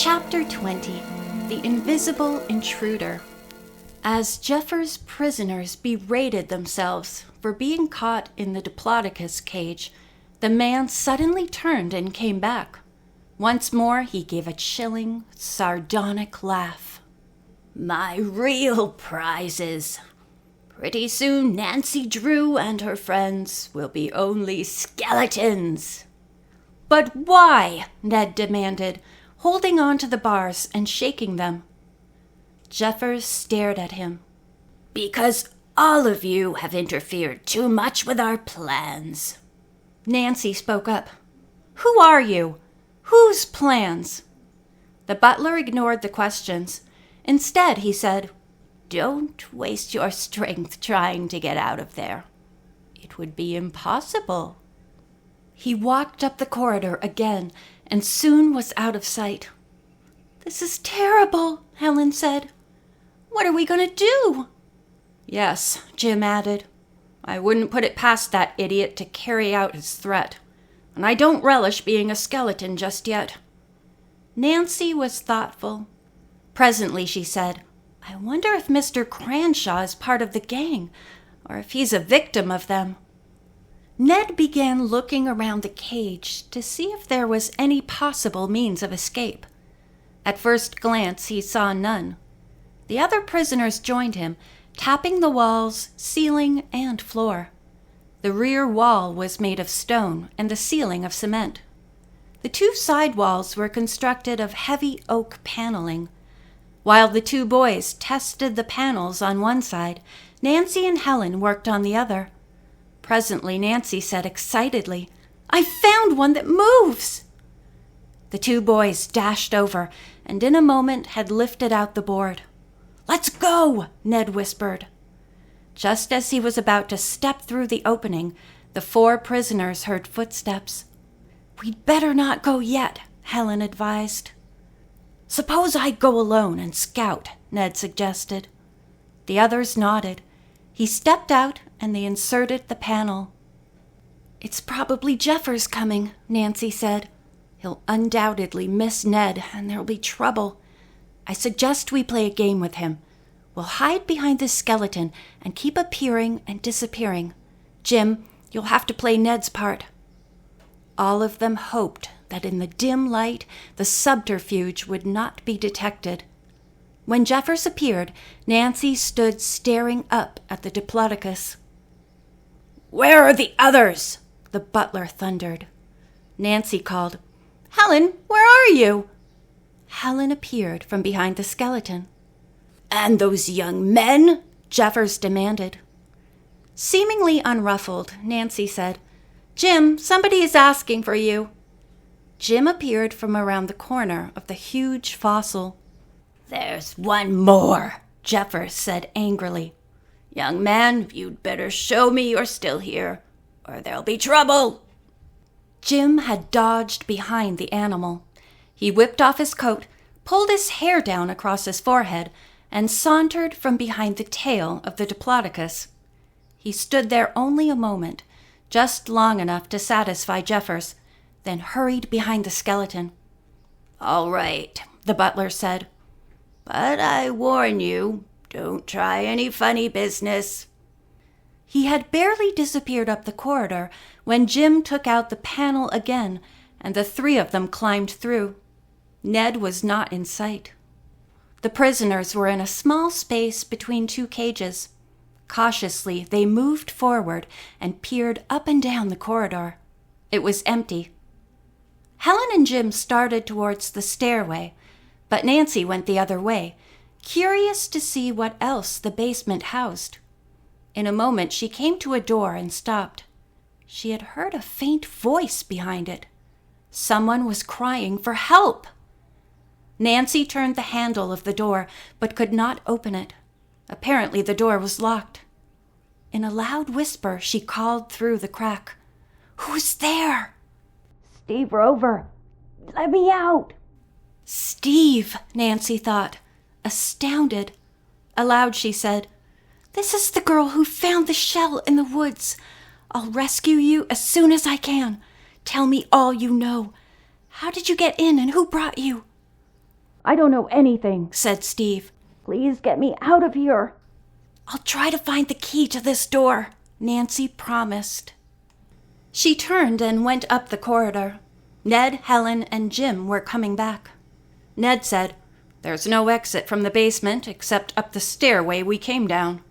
Chapter 20, The Invisible Intruder. As Jeffers' prisoners berated themselves for being caught in the Diplodocus cage, the man suddenly turned and came back. Once more he gave a chilling, sardonic laugh. "My real prizes. Pretty soon Nancy Drew and her friends will be only skeletons." "But why?" Ned demanded, holding on to the bars and shaking them. Jeffers stared at him. "Because all of you have interfered too much with our plans." Nancy spoke up. "Who are you? Whose plans?" The butler ignored the questions. Instead, he said, "Don't waste your strength trying to get out of there. It would be impossible." He walked up the corridor again and soon was out of sight. "This is terrible," Helen said. "What are we going to do?" "Yes," Jim added. "I wouldn't put it past that idiot to carry out his threat. And I don't relish being a skeleton just yet." Nancy was thoughtful. Presently she said, "I wonder if Mr. Cranshaw is part of the gang, or if he's a victim of them." Ned began looking around the cage to see if there was any possible means of escape. At first glance, he saw none. The other prisoners joined him, tapping the walls, ceiling, and floor. The rear wall was made of stone and the ceiling of cement. The two side walls were constructed of heavy oak paneling. While the two boys tested the panels on one side, Nancy and Helen worked on the other. Presently, Nancy said excitedly, "I found one that moves!" The two boys dashed over and in a moment had lifted out the board. "Let's go!" Ned whispered. Just as he was about to step through the opening, the four prisoners heard footsteps. "We'd better not go yet," Helen advised. "Suppose I go alone and scout," Ned suggested. The others nodded. He stepped out and they inserted the panel. "It's probably Jeffers coming," Nancy said. "He'll undoubtedly miss Ned and there'll be trouble. I suggest we play a game with him. We'll hide behind this skeleton and keep appearing and disappearing. Jim, you'll have to play Ned's part." All of them hoped that in the dim light, the subterfuge would not be detected. When Jeffers appeared, Nancy stood staring up at the Diplodocus. "Where are the others?" the butler thundered. Nancy called, "Helen, where are you?" Helen appeared from behind the skeleton. "And those young men?" Jeffers demanded. Seemingly unruffled, Nancy said, "Jim, somebody is asking for you." Jim appeared from around the corner of the huge fossil. "There's one more," Jeffers said angrily. "Young man, you'd better show me you're still here, or there'll be trouble." Jim had dodged behind the animal. He whipped off his coat, pulled his hair down across his forehead, and sauntered from behind the tail of the Diplodocus. He stood there only a moment, just long enough to satisfy Jeffers, then hurried behind the skeleton. "All right," the butler said. "But I warn you, don't try any funny business." He had barely disappeared up the corridor when Jim took out the panel again, and the three of them climbed through. Ned was not in sight. The prisoners were in a small space between two cages. Cautiously, they moved forward and peered up and down the corridor. It was empty. Helen and Jim started towards the stairway, but Nancy went the other way, curious to see what else the basement housed. In a moment, she came to a door and stopped. She had heard a faint voice behind it. Someone was crying for help. Nancy turned the handle of the door, but could not open it. Apparently, the door was locked. In a loud whisper, she called through the crack, "Who's there?" "Steve Rover. Let me out." "Steve," Nancy thought, astounded. Aloud she said, "This is the girl who found the shell in the woods. I'll rescue you as soon as I can. Tell me all you know. How did you get in and who brought you?" "I don't know anything," said Steve. "Please get me out of here." "I'll try to find the key to this door," Nancy promised. She turned and went up the corridor. Ned, Helen, and Jim were coming back. Ned said, "There's no exit from the basement except up the stairway we came down."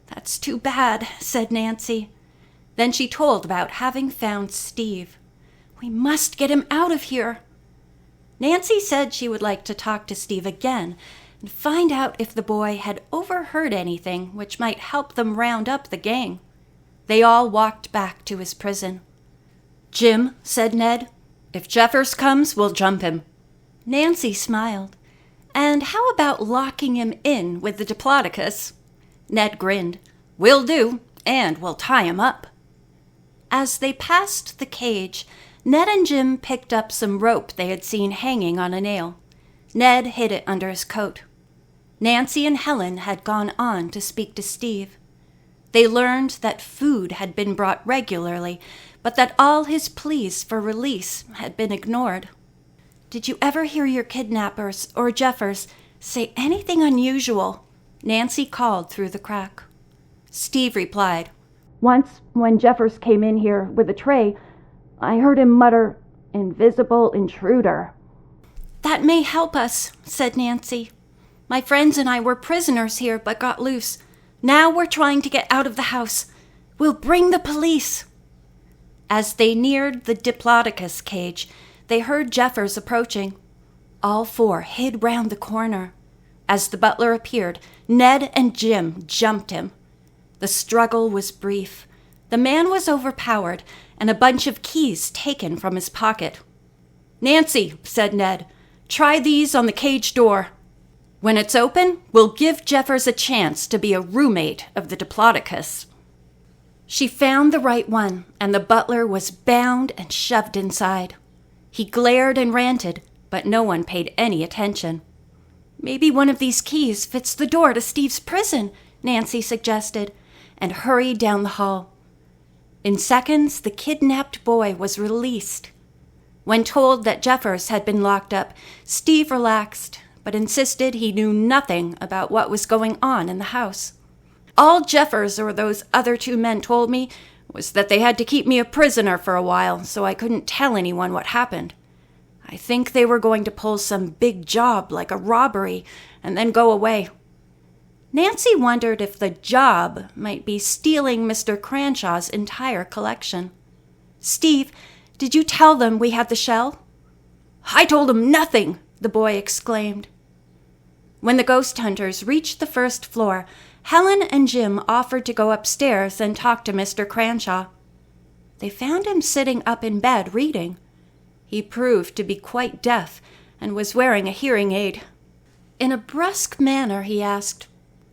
"That's too bad," said Nancy. Then she told about having found Steve. "We must get him out of here." Nancy said she would like to talk to Steve again and find out if the boy had overheard anything which might help them round up the gang. They all walked back to his prison. "Jim," said Ned, "if Jeffers comes, we'll jump him." Nancy smiled. "And how about locking him in with the Diplodocus?" Ned grinned. "Will do, and we'll tie him up." As they passed the cage, Ned and Jim picked up some rope they had seen hanging on a nail. Ned hid it under his coat. Nancy and Helen had gone on to speak to Steve. They learned that food had been brought regularly, but that all his pleas for release had been ignored. "Did you ever hear your kidnappers or Jeffers say anything unusual?" Nancy called through the crack. Steve replied, "Once, when Jeffers came in here with a tray, I heard him mutter, 'Invisible Intruder.'" "That may help us," said Nancy. "My friends and I were prisoners here but got loose. Now we're trying to get out of the house. We'll bring the police." As they neared the Diplodocus cage, they heard Jeffers approaching. All four hid round the corner. As the butler appeared, Ned and Jim jumped him. The struggle was brief. The man was overpowered and a bunch of keys taken from his pocket. "Nancy," said Ned, "try these on the cage door. When it's open, we'll give Jeffers a chance to be a roommate of the Diplodocus." She found the right one, and the butler was bound and shoved inside. He glared and ranted, but no one paid any attention. "Maybe one of these keys fits the door to Steve's prison," Nancy suggested, and hurried down the hall. In seconds, the kidnapped boy was released. When told that Jeffers had been locked up, Steve relaxed, but insisted he knew nothing about what was going on in the house. "All Jeffers or those other two men told me was that they had to keep me a prisoner for a while, so I couldn't tell anyone what happened. I think they were going to pull some big job like a robbery and then go away." Nancy wondered if the job might be stealing Mr. Cranshaw's entire collection. "Steve, did you tell them we had the shell?" "I told them nothing," the boy exclaimed. When the ghost hunters reached the first floor, Helen and Jim offered to go upstairs and talk to Mr. Cranshaw. They found him sitting up in bed reading. He proved to be quite deaf and was wearing a hearing aid. In a brusque manner, he asked,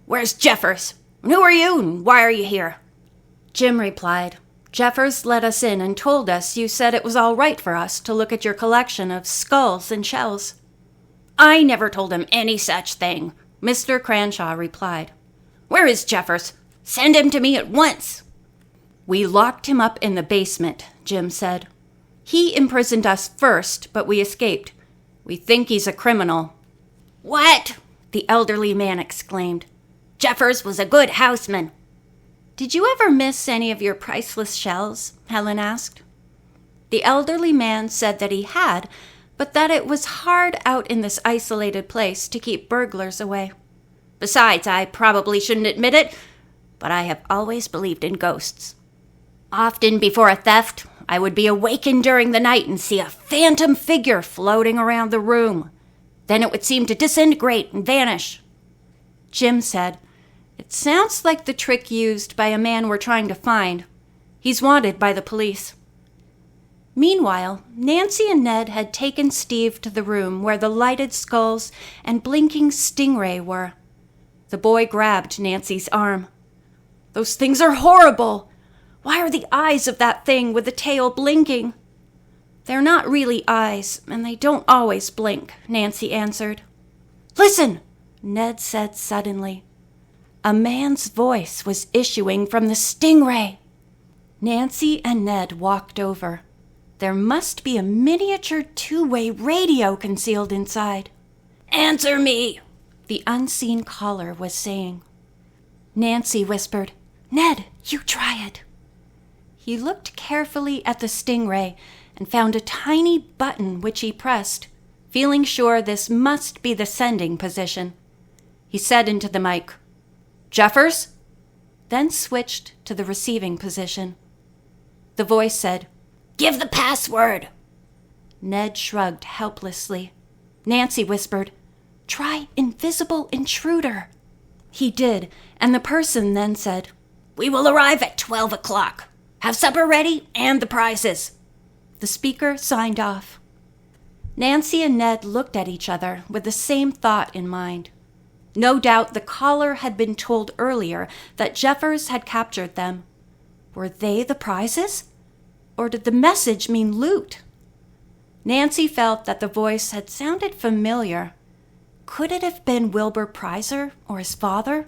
"Where's Jeffers? And who are you, and why are you here?" Jim replied, "Jeffers let us in and told us you said it was all right for us to look at your collection of skulls and shells." "I never told him any such thing," Mr. Cranshaw replied. "Where is Jeffers? Send him to me at once." "We locked him up in the basement," Jim said. "He imprisoned us first, but we escaped. We think he's a criminal." "What?" the elderly man exclaimed. "Jeffers was a good houseman." "Did you ever miss any of your priceless shells?" Helen asked. The elderly man said that he had, but that it was hard out in this isolated place to keep burglars away. "Besides, I probably shouldn't admit it, but I have always believed in ghosts. Often before a theft, I would be awakened during the night and see a phantom figure floating around the room. Then it would seem to disintegrate and vanish." Jim said, "It sounds like the trick used by a man we're trying to find. He's wanted by the police." Meanwhile, Nancy and Ned had taken Steve to the room where the lighted skulls and blinking stingray were. The boy grabbed Nancy's arm. "Those things are horrible! Why are the eyes of that thing with the tail blinking?" "They're not really eyes, and they don't always blink," Nancy answered. "Listen!" Ned said suddenly. A man's voice was issuing from the stingray. Nancy and Ned walked over. There must be a miniature two-way radio concealed inside. "Answer me," the unseen caller was saying. Nancy whispered, "Ned, you try it." He looked carefully at the stingray and found a tiny button which he pressed, feeling sure this must be the sending position. He said into the mic, "Jeffers?" then switched to the receiving position. The voice said, "Give the password." Ned shrugged helplessly. Nancy whispered, "Try Invisible Intruder." He did, and the person then said, "We will arrive at 12 o'clock. Have supper ready and the prizes." The speaker signed off. Nancy and Ned looked at each other with the same thought in mind. No doubt the caller had been told earlier that Jeffers had captured them. Were they the prizes? Or did the message mean loot? Nancy felt that the voice had sounded familiar. Could it have been Wilbur Prizer or his father?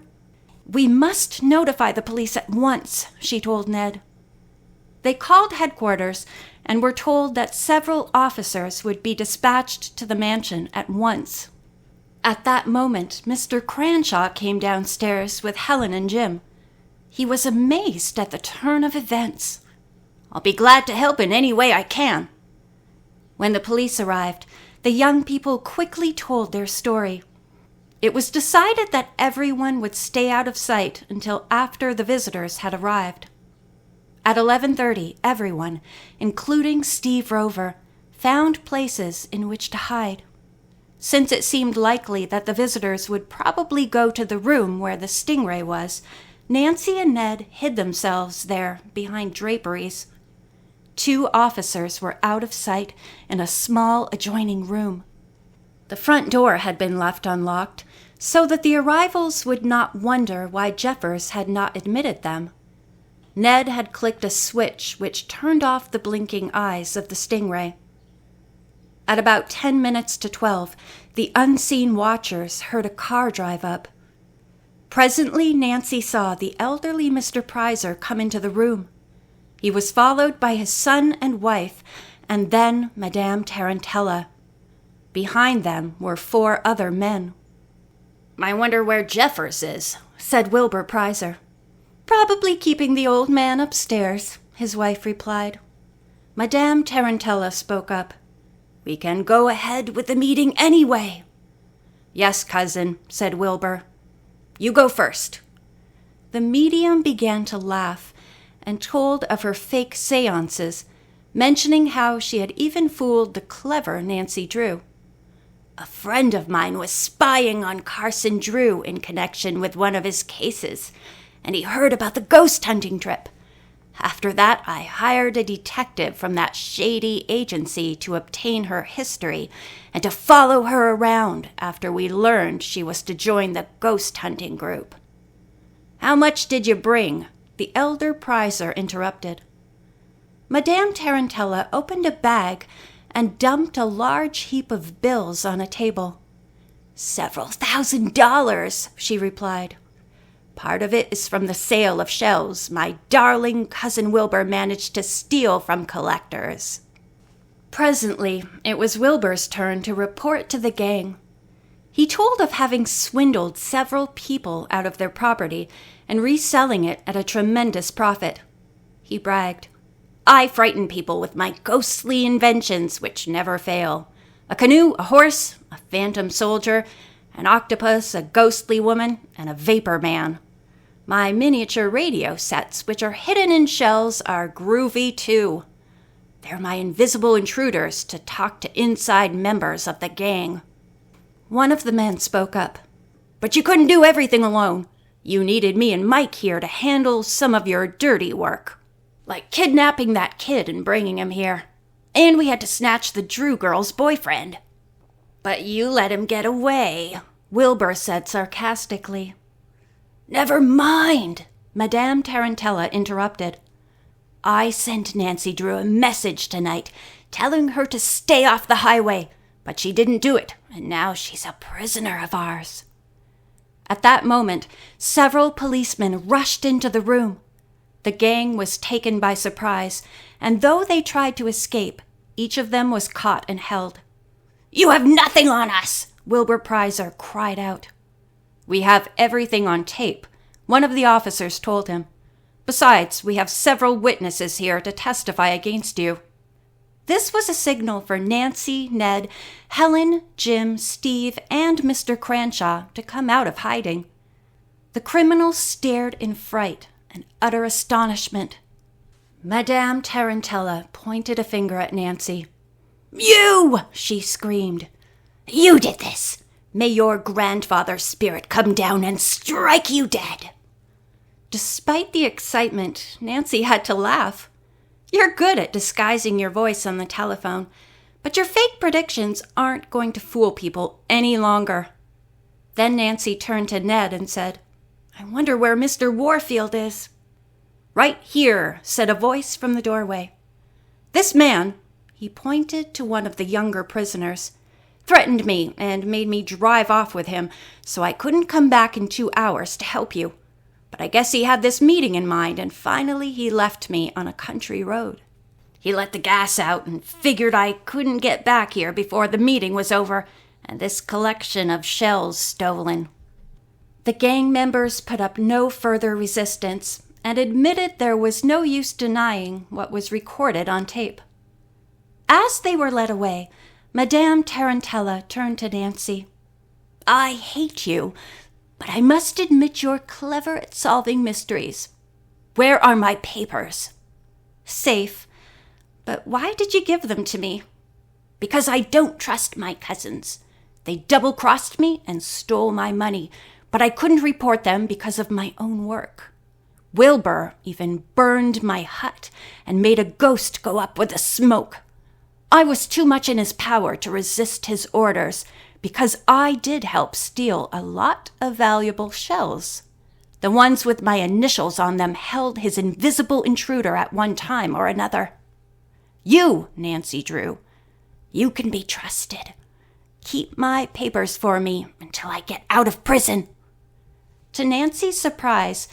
"We must notify the police at once," she told Ned. They called headquarters and were told that several officers would be dispatched to the mansion at once. At that moment, Mr. Cranshaw came downstairs with Helen and Jim. He was amazed at the turn of events. "I'll be glad to help in any way I can." When the police arrived, the young people quickly told their story. It was decided that everyone would stay out of sight until after the visitors had arrived. At 11:30, everyone, including Steve Rover, found places in which to hide. Since it seemed likely that the visitors would probably go to the room where the stingray was, Nancy and Ned hid themselves there behind draperies. 2 officers were out of sight in a small adjoining room. The front door had been left unlocked so that the arrivals would not wonder why Jeffers had not admitted them. Ned had clicked a switch which turned off the blinking eyes of the stingray. At about 10 minutes to 12, the unseen watchers heard a car drive up. Presently, Nancy saw the elderly Mr. Prizer come into the room. He was followed by his son and wife, and then Madame Tarantella. Behind them were 4 other men. "I wonder where Jeffers is," said Wilbur Prizer. "Probably keeping the old man upstairs," his wife replied. Madame Tarantella spoke up. "We can go ahead with the meeting anyway." "Yes, cousin," said Wilbur. "You go first." The medium began to laugh and told of her fake seances, mentioning how she had even fooled the clever Nancy Drew. "A friend of mine was spying on Carson Drew in connection with one of his cases, and he heard about the ghost hunting trip. After that, I hired a detective from that shady agency to obtain her history and to follow her around after we learned she was to join the ghost hunting group." "How much did you bring?" the elder Prizer interrupted. Madame Tarantella opened a bag and dumped a large heap of bills on a table. "Several $1,000s," she replied. "Part of it is from the sale of shells my darling cousin Wilbur managed to steal from collectors." Presently, it was Wilbur's turn to report to the gang. He told of having swindled several people out of their property and reselling it at a tremendous profit. He bragged, "I frighten people with my ghostly inventions which never fail. A canoe, a horse, a phantom soldier, an octopus, a ghostly woman, and a vapor man. My miniature radio sets, which are hidden in shells, are groovy too. They're my invisible intruders to talk to inside members of the gang." One of the men spoke up. "But you couldn't do everything alone. You needed me and Mike here to handle some of your dirty work, like kidnapping that kid and bringing him here. And we had to snatch the Drew girl's boyfriend." "But you let him get away," Wilbur said sarcastically. "Never mind," Madame Tarantella interrupted. "I sent Nancy Drew a message tonight telling her to stay off the highway, but she didn't do it, and now she's a prisoner of ours." At that moment, several policemen rushed into the room. The gang was taken by surprise, and though they tried to escape, each of them was caught and held. "You have nothing on us," Wilbur Prizer cried out. "We have everything on tape," one of the officers told him. "Besides, we have several witnesses here to testify against you." This was a signal for Nancy, Ned, Helen, Jim, Steve, and Mr. Cranshaw to come out of hiding. The criminals stared in fright and utter astonishment. Madame Tarantella pointed a finger at Nancy. "You!" she screamed. "You did this! May your grandfather's spirit come down and strike you dead!" Despite the excitement, Nancy had to laugh. You're good at disguising your voice on the telephone, but your fake predictions aren't going to fool people any longer. Then Nancy turned to Ned and said, "I wonder where Mr. Warfield is." "Right here," said a voice from the doorway. "This man," he pointed to one of the younger prisoners, "threatened me and made me drive off with him, so I couldn't come back in 2 hours to help you. But I guess he had this meeting in mind, and finally he left me on a country road. He let the gas out and figured I couldn't get back here before the meeting was over, and this collection of shells stolen." The gang members put up no further resistance and admitted there was no use denying what was recorded on tape. As they were led away, Madame Tarantella turned to Nancy. "I hate you, but I must admit you're clever at solving mysteries. Where are my papers?" "Safe. But why did you give them to me?" "Because I don't trust my cousins. They double-crossed me and stole my money, but I couldn't report them because of my own work. Wilbur even burned my hut and made a ghost go up with the smoke. I was too much in his power to resist his orders, because I did help steal a lot of valuable shells. The ones with my initials on them held his invisible intruder at one time or another. You, Nancy Drew, you can be trusted. Keep my papers for me until I get out of prison." To Nancy's surprise,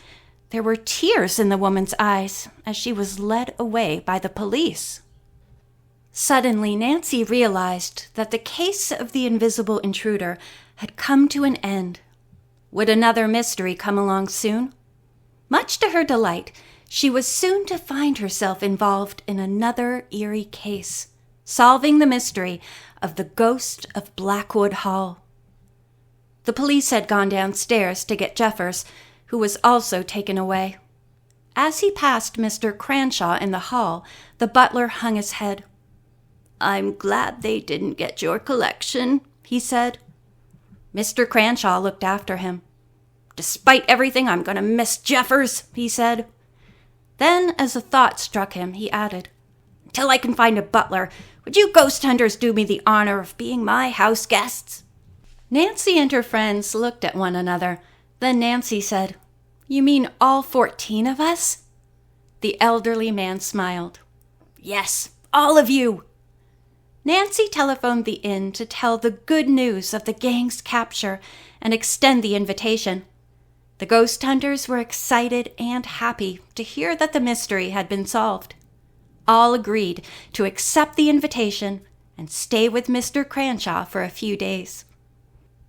there were tears in the woman's eyes as she was led away by the police. Suddenly, Nancy realized that the case of the invisible intruder had come to an end. Would another mystery come along soon? Much to her delight, she was soon to find herself involved in another eerie case, solving the mystery of the ghost of Blackwood Hall. The police had gone downstairs to get Jeffers, who was also taken away. As he passed Mr. Cranshaw in the hall, the butler hung his head. "I'm glad they didn't get your collection," he said. Mr. Cranshaw looked after him. "Despite everything, I'm going to miss Jeffers," he said. Then, as a thought struck him, he added, "Until I can find a butler, would you ghost hunters do me the honor of being my house guests?" Nancy and her friends looked at one another. Then Nancy said, "You mean all 14 of us?" The elderly man smiled. "Yes, all of you." Nancy telephoned the inn to tell the good news of the gang's capture and extend the invitation. The ghost hunters were excited and happy to hear that the mystery had been solved. All agreed to accept the invitation and stay with Mr. Cranshaw for a few days.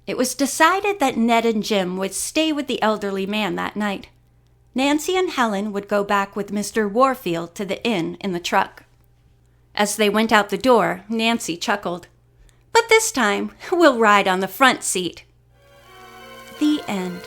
It was decided that Ned and Jim would stay with the elderly man that night. Nancy and Helen would go back with Mr. Warfield to the inn in the truck. As they went out the door, Nancy chuckled. "But this time, we'll ride on the front seat." The end.